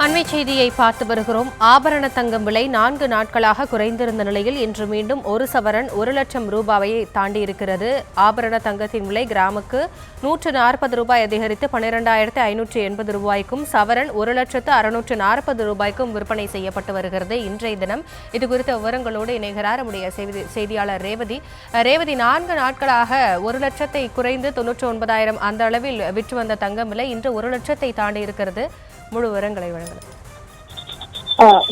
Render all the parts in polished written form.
அண்மை செய்தியை பார்த்து வருகிறோம். ஆபரண தங்கம் விலை 4 நாட்களாக குறைந்திருந்த நிலையில் இன்று மீண்டும் ஒரு சவரன் 1,00,000 ரூபாயை தாண்டியிருக்கிறது. ஆபரண தங்கத்தின் விலை கிராமுக்கு 140 ரூபாய் அதிகரித்து 12,580 ரூபாய்க்கும் சவரன் 1,640 ரூபாய்க்கும் விற்பனை செய்யப்பட்டு வருகிறது. இன்றைய தினம் இதுகுறித்த விவரங்களோடு இணைகிறார் நம்முடைய செய்தியாளர் ரேவதி. ரேவதி, 4 நாட்களாக 1,00,000 குறைந்து 99,000 அந்த அளவில் விற்று வந்த தங்கம் விலை இன்று 1,00,000 தாண்டி இருக்கிறது. முழு விவரங்களை வழங்கலாம்.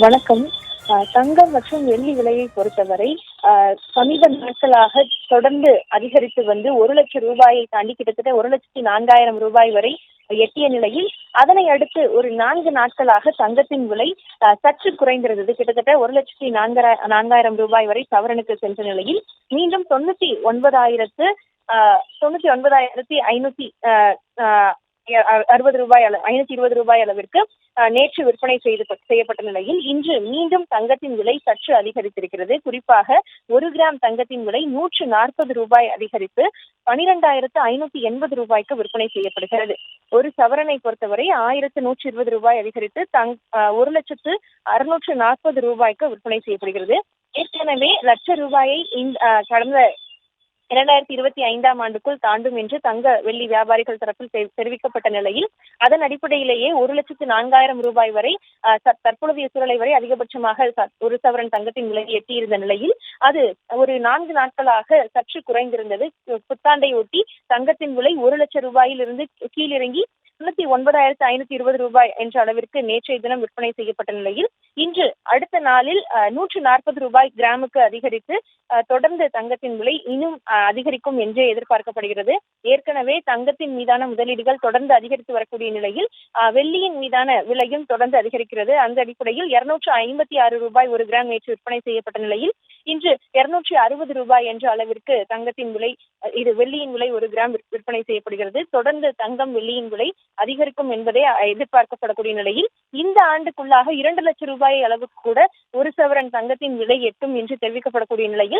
வணக்கம். தங்கம் மற்றும் வெள்ளி விலையை பொறுத்தவரை சமீப நாட்களாக தொடர்ந்து அதிகரித்து வந்து 1,00,000 ரூபாயை தாண்டி கிட்டத்தட்ட 1,04,000 ரூபாய் வரை எட்டிய நிலையில் அதனை அடுத்து ஒரு 4 நாட்களாக தங்கத்தின் விலை சற்று குறைந்திருந்தது. கிட்டத்தட்ட 1,04,000 ரூபாய் வரை சவரனுக்கு சென்ற நிலையில் மீண்டும் 99,560 ரூபாய் 520 ரூபாய் அளவிற்கு நேற்று விற்பனை செய்யப்பட்ட நிலையில் இன்று மீண்டும் தங்கத்தின் விலை சற்று அதிகரித்திருக்கிறது. குறிப்பாக 1 கிராம் தங்கத்தின் விலை 140 ரூபாய் அதிகரித்து 12,580 ரூபாய்க்கு விற்பனை செய்யப்படுகிறது. ஒரு சவரனை பொறுத்தவரை 1,120 ரூபாய் அதிகரித்து 1,640 ரூபாய்க்கு விற்பனை செய்யப்படுகிறது. ஏற்கனவே லட்ச ரூபாயை கடந்த 2025ஆம் ஆண்டுக்குள் தாண்டும் என்று தங்க வெள்ளி வியாபாரிகள் தரப்பில் தெரிவிக்கப்பட்ட நிலையில் அதன் அடிப்படையிலேயே 1,04,000 ரூபாய் வரை தற்பொழுதைய சூழலை வரை அதிகபட்சமாக ஒரு சவரன் தங்கத்தின் விலை எட்டியிருந்த நிலையில் அது ஒரு 4 நாட்களாக சற்று குறைந்திருந்தது. புத்தாண்டை ஒட்டி தங்கத்தின் விலை 1,00,000 ரூபாயில் இருந்து கீழிறங்கி 99,520 ரூபாய் என்ற அளவிற்கு நேற்றைய தினம் விற்பனை செய்யப்பட்ட நிலையில் இன்று அடுத்த நாளில் 140 ரூபாய் கிராமுக்கு அதிகரித்து தொடர்ந்து தங்கத்தின் விலை இன்னும் அதிகரிக்கும் என்றே எதிர்பார்க்கப்படுகிறது. ஏற்கனவே தங்கத்தின் மீதான முதலீடுகள் தொடர்ந்து அதிகரித்து வரக்கூடிய நிலையில் வெள்ளியின் மீதான விலையும் தொடர்ந்து அதிகரிக்கிறது. அந்த அடிப்படையில் 256 ரூபாய் ஒரு கிராம் நேற்று விற்பனை செய்யப்பட்ட நிலையில் இன்று 260 ரூபாய் என்ற அளவிற்கு தங்கத்தின் விலை வெள்ளியின் விலை ஒரு கிராம் விற்பனை செய்யப்படுகிறது. தொடர்ந்து தங்கம் வெள்ளியின் விலை அதிகரிக்கும் என்பதே எதிர்பார்க்கப்படக்கூடிய நிலையில் இந்த ஆண்டுக்குள்ளாக 2,00,000 ரூபாய் அளவுக்கு கூட ஒரு சவரன் தங்கத்தின் விலை எட்டும் என்று தெரிவிக்கப்படக்கூடிய நிலையில்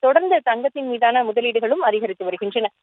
தொடர்ந்து தங்கத்தின் மீதான முதலீடுகளும் அதிகரித்து வருகின்றன.